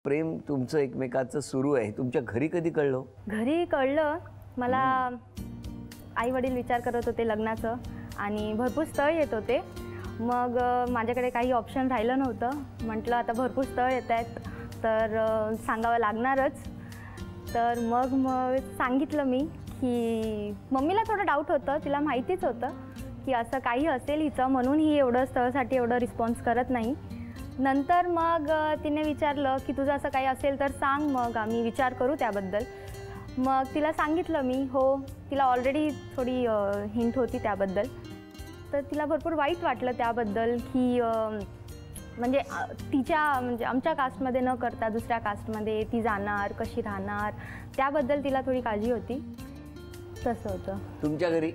प्रेम तुमचं एकमेकाचं सुरू आहे तुमच्या घरी कधी कळलं? घरी कळलं मला, आई वडील विचार करत होते लग्नाचं आणि भरपूर स्थळ येत होते. मग माझ्याकडे काही ऑप्शन राहिलं नव्हतं. म्हटलं आता भरपूर स्थळ येत आहेत तर सांगावं लागणारच. तर मग सांगितलं मी की मम्मीला थोडं डाऊट होतं, तिला माहितीच होतं की असं काही असेल हिचं म्हणून ही एवढं स्थळासाठी एवढं रिस्पॉन्स करत नाही. नंतर मग तिने विचारलं की तुझं असं काही असेल तर सांग, मग आम्ही विचार करू त्याबद्दल. मग तिला सांगितलं मी हो. तिला ऑलरेडी थोडी हिंट होती त्याबद्दल. तर तिला भरपूर वाईट वाटलं त्याबद्दल की म्हणजे म्हणजे आमच्या कास्टमध्ये न करता दुसऱ्या कास्टमध्ये ती जाणार, कशी राहणार, त्याबद्दल तिला थोडी काळजी होती. तसं होतं. तुमच्या घरी?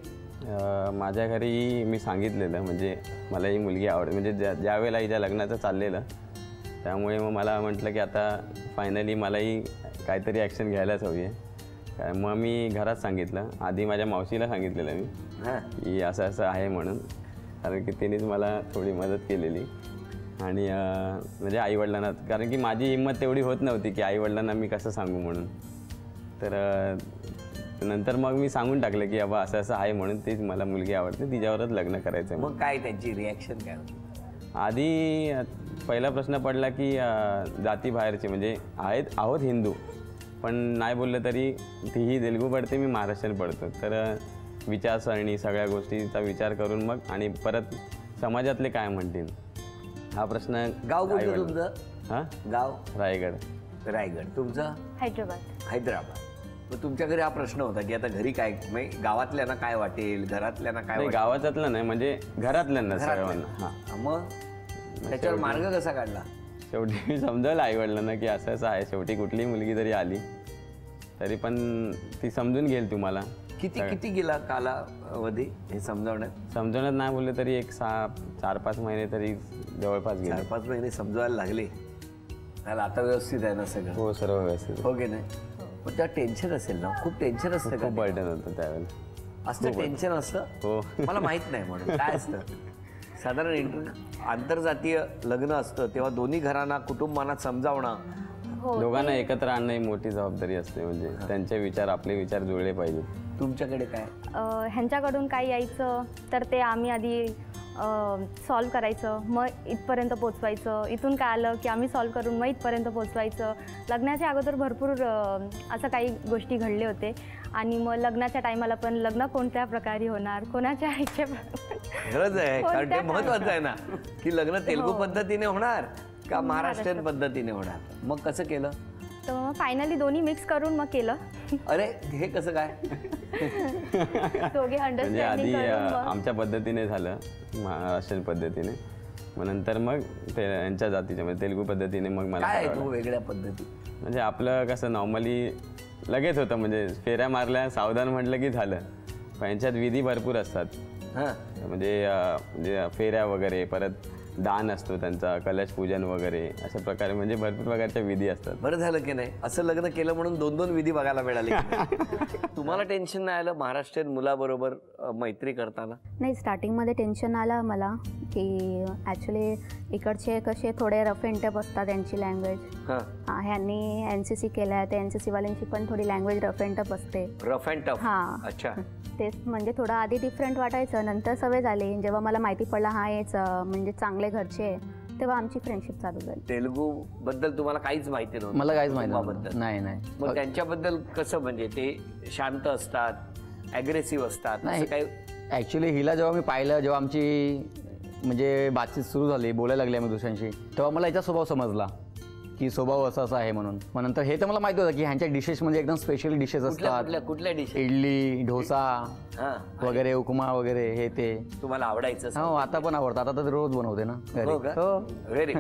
माझ्या घरी मी सांगितलेलं म्हणजे मला ही मुलगी आवडते, म्हणजे ज्या वेळेला हिच्या लग्नाचं चाललेलं त्यामुळे मग मला म्हटलं की आता फायनली मलाही काहीतरी ॲक्शन घ्यायलाच हवी आहे. मग मी घरात सांगितलं. आधी माझ्या मावशीला सांगितलेलं मी की असं असं आहे म्हणून, कारण की तिनेच मला थोडी मदत केलेली. आणि म्हणजे आईवडिलांना, कारण की माझी हिंमत तेवढी होत नव्हती की आईवडिलांना मी कसं सांगू म्हणून. तर नंतर मग मी सांगून टाकलं की बाबा असं असं आहे म्हणून, तीच मला मुलगी आवडते, तिच्यावरच लग्न करायचं. मग काय त्यांची रिॲक्शन काय होती? आधी पहिला प्रश्न पडला की जाती बाहेरचे म्हणजे आहोत हिंदू, पण नाही बोललं तरी तीही तेलुगू पडते, मी महाराष्ट्रीयन पडतो. तर विचारसरणी सगळ्या गोष्टीचा विचार करून मग आणि परत समाजातले काय म्हणतील हा प्रश्न. गाव कुठलं तुमचं? हां, गाव रायगड. रायगड. तुमचं? हैदराबाद. हैदराबाद. मग तुमच्या घरी हा प्रश्न होता की आता घरी काय, म्हणजे गावातल्यांना काय वाटेल, घरातल्यांना काय वाटेल? गावातलं नाही, म्हणजे घरातल्यांना सर्वांना. हां. मग त्याच्यावर मार्ग कसा काढला? शेवटी मी समजावलं आईवडिलांना की असं असं आहे. शेवटी कुठलीही मुलगी जरी आली तरी पण ती समजून घेईल तुम्हाला. किती गेला कालावधी हे समजवण्यात नाही बोलले तरी एक 4-5 महिने तरी जवळपास गेले. 4-5 महिने समजवायला लागले. त्याला आता व्यवस्थित आहे ना सगळं? हो, सर्व व्यवस्थित. हो की नाही? पण त्या टेन्शन असेल ना, खूप टेन्शन असतं. खूप बर्डन होतं त्यावेळेला. असतं टेन्शन असतं? हो. मला माहित नाही म्हणून काय असतं. साधारण आंतरजातीय लग्न असतं तेव्हा दोन्ही घरांना, कुटुंबांना समजावणं, दोघांना एकत्र आणणं ही मोठी जबाबदारी असते. म्हणजे त्यांचे विचार आपले विचार जुळले पाहिजेत. तुमच्याकडे काय? ह्यांच्याकडून काय यायचं तर ते आम्ही आधी सॉल्व करायचं, मग इथपर्यंत पोचवायचं. इथून काय आलं की आम्ही सॉल्व करून मग इथपर्यंत पोचवायचं. लग्नाच्या अगोदर भरपूर असं काही गोष्टी घडले होते. आणि मग लग्नाच्या टायमाला पण लग्न कोणत्या प्रकारे होणार, कोणाच्या आईच्या गरज आहे, कारण ते महत्वाचं आहे ना की लग्न तेलुगू पद्धतीने होणार का महाराष्ट्रीयन पद्धतीने होणार. मग कसं केलं? तर मग फायनली दोन्ही मिक्स करून मग केलं. अरे हे कसं काय? दोघे म्हणजे आधी आमच्या पद्धतीने झालं, महाराष्ट्रीयन पद्धतीने. मग नंतर मग ते यांच्या जातीच्या म्हणजे तेलुगू पद्धतीने. मग मला काय वेगळ्या पद्धती म्हणजे आपलं कसं नॉर्मली लगेच होतं, म्हणजे फेऱ्या मारल्या सावधान म्हटलं की झालं. पण यांच्यात विधी भरपूर असतात. म्हणजे फेऱ्या वगैरे, परत दान असतो त्यांचा, कलश पूजन वगैरे, अशा प्रकारे म्हणजे भरपूर प्रकारच्या विधी असतात. बरं झालं की नाही असं लग्न केलं म्हणून 2-2 विधी बघायला मिळाले. तुम्हाला टेन्शन नाही आलं महाराष्ट्रीयन मुलाबरोबर मैत्री करताना? नाही, स्टार्टिंगमध्ये टेन्शन आलं मला की ॲक्च्युली इकडचे कसे थोडे रफ अँड टफ असतात त्यांची लँग्वेज. ह्यांनी NCC केलं आहे, त्या NCC वाल्यांची पण थोडी लँग्वेज रफ अँड टफ असते. Rough and tough? हां. अच्छा. तेच म्हणजे थोडं आधी डिफरंट वाटायचं, नंतर सवय झाली. जेव्हा मला माहिती पडलं हा हेच म्हणजे चांगले घरचे, तेव्हा आमची फ्रेंडशिप चालू झाली. तेलुगू बद्दल तुम्हाला काहीच माहिती नव्हतं? मला काहीच माहिती नाही. मग त्यांच्याबद्दल कसं, म्हणजे ते शांत असतात, ॲग्रेसिव्ह असतात, असं काही? ॲक्च्युली हिला जेव्हा मी पाहिलं, जेव्हा आमची म्हणजे बातचीत सुरू झाली, बोलायला लागली आम्ही दुसऱ्यांशी, तेव्हा मला याचा स्वभाव समजला की स्वभाव असा असा आहे म्हणून. मग नंतर हे तर मला माहिती होतं की ह्यांच्या डिशेस म्हणजे एकदम स्पेशल डिशेस असतात. कुठल्या डिश? इडली, डोसा वगैरे, उपमा वगैरे, हे ते तुम्हाला आवडायचं? हो, आता पण आवडतं. आता तर रोज बनवते ना घरी. हो. व्हेरी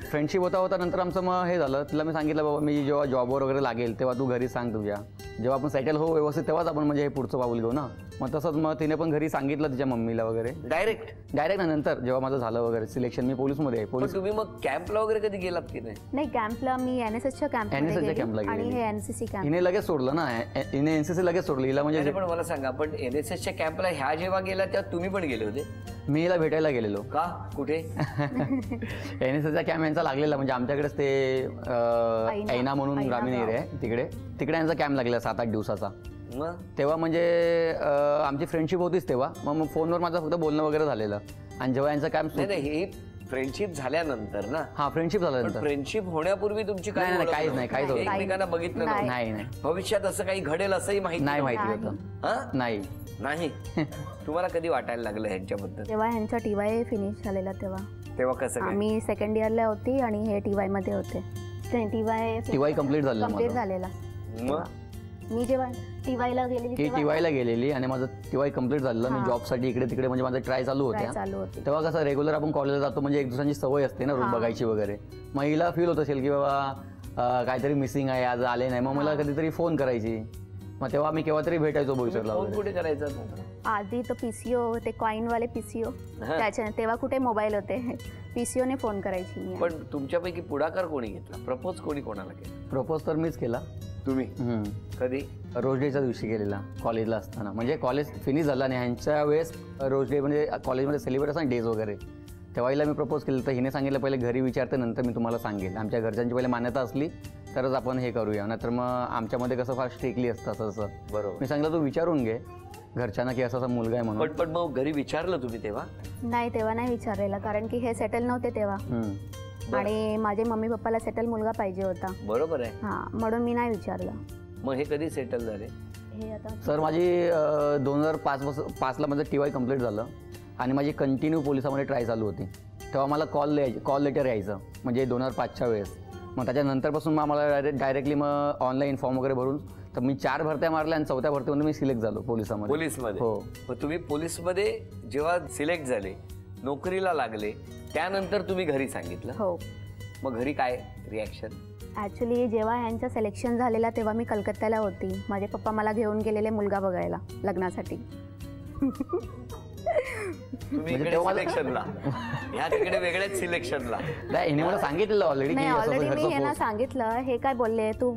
फ्रेंडशिप होता नंतर आमचं मग हे झालं. तिला मी सांगितलं बाबा मी जेव्हा जॉबवर वगैरे लागेल तेव्हा तू घरी सांग तुझ्या, जेव्हा आपण सेटल हो व्यवस्थित तेव्हाच आपण म्हणजे हे पुढचं पाऊल घेऊ ना. मग तसंच मग तिने पण घरी सांगितलं तिच्या मम्मीला वगैरे. डायरेक्ट नंतर जेव्हा माझं झालं वगैरे सिलेक्शन, मी पोलीसमध्ये आहे. तुम्ही मग कॅम्पला वगैरे कधी गेलात की नाही? नाही, कॅम्पला मी NSSच्या कॅम्पला गेली आणि हे NCC कॅम्प. हिने लगेच सोडलं ना, हिने NCC लगेच सोडलं हिला. म्हणजे पण मला सांगा, पण NSSच्या कॅम्पला ह्या जेव्हा गेला तेव्हा तुम्ही पण गेले होते? मी हिला भेटायला गेलेलो. का? कुठे? NSSचा कॅम्प यांचा लागलेला, म्हणजे आमच्याकडेच ते ऐना म्हणून ग्रामीण एरिया आहे, तिकडे यांचा कॅम्प लागलेला 7-8 दिवसाचा. मग तेव्हा म्हणजे आमची फ्रेंडशिप होतीच तेव्हा. मग फोनवर माझं फक्त बोलणं वगैरे झालेलं. आणि जेव्हा यांचा कॅम्प नाही ही फ्रेंडशिप झाल्यानंतर ना. हा, फ्रेंडशिप झाल्यानंतर. फ्रेंडशिप होण्यापूर्वी तुमची काय नाही, ओळख काहीच नव्हती? नाही, काहीच होतं एकमेकांना बघितलं नव्हतं? नाही. भविष्यात असं काही घडेल असंही नाही माहिती होतं. हा? नाही. नाही. तुम्हाला कधी वाटायला लागलं ह्यांच्याबद्दल? जेव्हा ह्यांचा TY फिनिश झालेला तेव्हा कसं काय? आम्ही सेकंड इयरला होती आणि हे TY मध्ये होते. TY complete झालेला माझा. झालेला. मग मी जेव्हा TYला गेलेली की TYला गेलेली आणि माझं TY कम्प्लीट झालं. मी जॉबसाठी इकडे तिकडे म्हणजे माझं ट्राय चालू होत्या. चालू होती. तेव्हा कसं रेग्युलर आपण कॉलेजला जातो, म्हणजे एक दुसऱ्यांची सवय असते ना रूम बघायची वगैरे. मग हिला फील होत असेल की बाबा काहीतरी मिसिंग आहे, आज आले नाही. मग मला कधीतरी फोन करायची. मग तेव्हा मी केव्हा तरी भेटायचो बोईसरला फोन वगैरे. कुठे करायचा? आधी तो PCO, ते कॉईनवाले PCO, त्याच्या तेव्हा कुठे मोबाईल होते. PCOने फोन करायची मी. पण तुमच्यापैकी पुढाकार कोणी घेतला? प्रपोज कोणाला केला? प्रपोज तर मीच केला. तुम्ही? कधी? रोज डेच्या दिवशी केलेला, कॉलेजला असताना. म्हणजे कॉलेज फिनिश झाला आणि ह्यांच्या वेळेस रोज डे म्हणजे कॉलेजमध्ये सेलिब्रेट असतात डेज वगैरे, तेव्हा हिला मी प्रपोज केलं. तर हिने सांगितलं पहिले घरी विचारते, नंतर मी तुम्हाला सांगेल. आमच्या घरच्यांची पहिले मान्यता असली तरच आपण हे करूया, नाहीतर मग आमच्यामध्ये कसं फार स्ट्रिक्टली असतं असं. बरोबर. मी सांगितलं तू विचारून घे घरच्यांना की असा मुलगा आहे म्हणून. पण मग घरी विचारलं तुम्ही तेव्हा? नाही, तेव्हा नाही विचारलेलं, कारण की हे सेटल नव्हते तेव्हा. आणि माझे मम्मी पप्पाला सेटल मुलगा पाहिजे होता. बरोबर आहे. हा, म्हणून मी नाही विचारलं. मग हे कधी सेटल झाले? हे आता सर माझी 2005ला माझं TY कम्प्लीट झालं आणि माझी कंटिन्यू पोलिसामध्ये ट्राय चालू होती. तेव्हा मला कॉल लेटर यायचं, म्हणजे 2005च्या वेळेस. मग त्याच्यानंतरपासून मग मला डायरेक्टली मग ऑनलाईन फॉर्म वगैरे भरून, तर मी 4 भरत्या मारल्या आणि 4थ्या भरतीमध्ये मी सिलेक्ट झालो पोलिसामध्ये. पोलीसमध्ये? हो. मग तुम्ही पोलीसमध्ये जेव्हा सिलेक्ट झाले, नोकरीला लागले, त्यानंतर तुम्ही घरी सांगितलं? हो. मग घरी काय रिॲक्शन? ॲक्च्युली जेव्हा ह्यांचं सिलेक्शन झालेलं तेव्हा मी कलकत्त्याला होती. माझे पप्पा मला घेऊन गेलेले मुलगा बघायला लग्नासाठी. तुम्ही इकडे सिलेक्शनला, ह्या तिकडे वेगळ्याच सिलेक्शनला? नाही, हिने मला सांगितलेलं ऑलरेडी नाही, की ऑलरेडी मी यांना असं. सांगितलं. हे काय बोलले, तू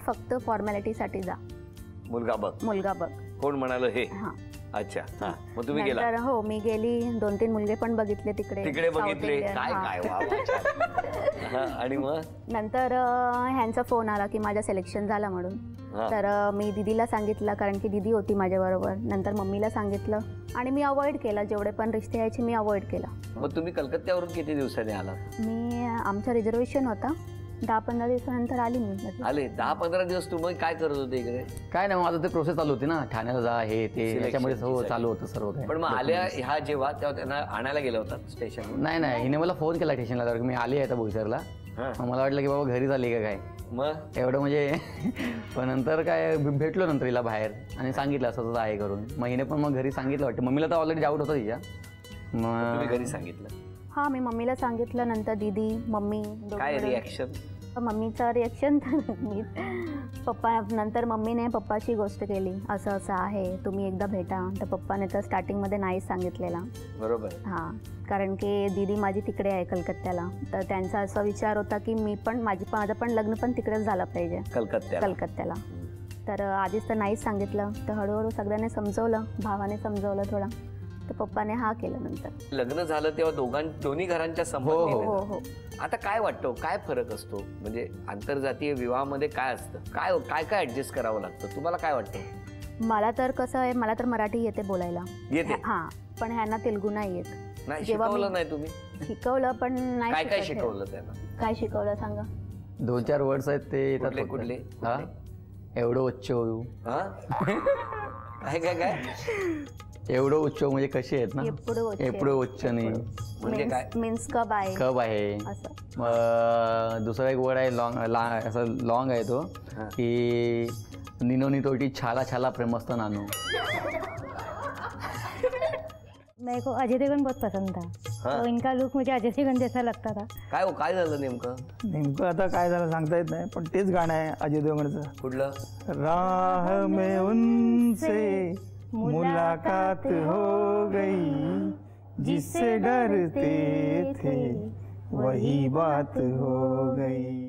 फक्त फॉर्मॅलिटीसाठी जा, मुलगा बघ. कोण म्हणाल हे? हां. अच्छा. हा, मग तुम्ही गेला? नंतर हो, मी गेली. 2-3 मुलगे पण बघितले तिकडे बघितले? काय काय वा वा. आणि मग नंतर ह्यांचा फोन आला की माझं सिलेक्शन झालं म्हणून. तर मी दीदीला सांगितलं, कारण की दीदी होती माझ्याबरोबर. नंतर मम्मीला सांगितलं आणि मी अवॉइड केलं. जेवढे पण रिश्ते यायचे मी अवॉइड केला. मग तुम्ही कलकत्त्यावरून किती दिवसांनी आला? मी आमचा रिझर्वेशन होता, 10-15 दिवसानंतर आली मी. आले 10-15 दिवस. तुम्ही काय करत होते इकडे? काय नाही, माझं ते प्रोसेस चालू होती ना, ठाण्याला जा, हे ते, याच्यामध्ये हो चालू होतं सर्व काही. पण मग आल्या ह्या जेव्हा, तेव्हा त्यांना आणायला गेला होता स्टेशन? नाही, हिने मला फोन केला स्टेशनला, तर मी आली आहे आता बोईसरला. मला वाटलं की बाबा घरी झाली का काय, मग एवढं म्हणजे. पण नंतर काय भेटलो नंतर हिला बाहेर आणि सांगितलं असं तसं आहे करून. मग हिने पण मग घरी सांगितलं वाटतं. मम्मीला तर ऑलरेडी डाऊट होता तिच्या. तुम्ही घरी सांगितलं? हां, मी मम्मीला सांगितलं. नंतर दीदी, मम्मी, काय रिॲक्शन? मम्मीचं रिॲक्शन तर मी पप्पा, नंतर मम्मीने पप्पाची गोष्ट केली, असं असं आहे, तुम्ही एकदा भेटा. तर पप्पाने तर स्टार्टिंगमध्ये नाहीच सांगितलेला. बरोबर. हां, कारण की दीदी माझी तिकडे आहे कलकत्त्याला. तर त्यांचा असा विचार होता की मी पण माझं पण लग्न पण तिकडेच झालं पाहिजे, कलकत्त्याला. तर आधीच तर नाहीच सांगितलं. तर हळूहळू सगळ्यांनी समजवलं, भावाने समजवलं थोडं. तर पप्पाने हा केलं. नंतर लग्न झालं तेव्हा दोन्ही घरांच्या हो. आता काय वाटतं, काय फरक असतो म्हणजे आंतरजातीय विवाहामध्ये? काय असतं, काय ऍडजस्ट करावं लागतं? तुम्हाला काय वाटतं? मला तर कसं आहे, मला तर मराठी येते बोलायला. येते? हां, पण ह्यांना तेलुगू नाही येत. नाही शिकवलं? नाही तुम्ही शिकवलं, पण नाही. काय शिकवलं त्यांना? काय शिकवलं सांगा? 2-4 वर्ड्स आहेत ते येतात. कुठले? हा, एवढं उच्च होऊ. काय एवढं उच्च म्हणजे कशी आहेत ना, एवढं उच्च नाही म्हणजे काय? मीन्स कब आहे असं. दुसरा एक वर्ड आहे असं लॉंग आहे तो, की निनोनी तोटी छाला छाला प्रेमस्त नानू. मेरे को अजय देवगन बहुत पसंद था. तो इनका लुक मुझे अजय देवगन जैसा लगता था. काय झालं नेमकं? आता काय झालं सांगता येत नाही, पण तेच गाणं आहे अजय देवगणचं. कुठलं? राह में उनसे मुलाकात हो गई, जिससे डरते थे वही बात हो गई.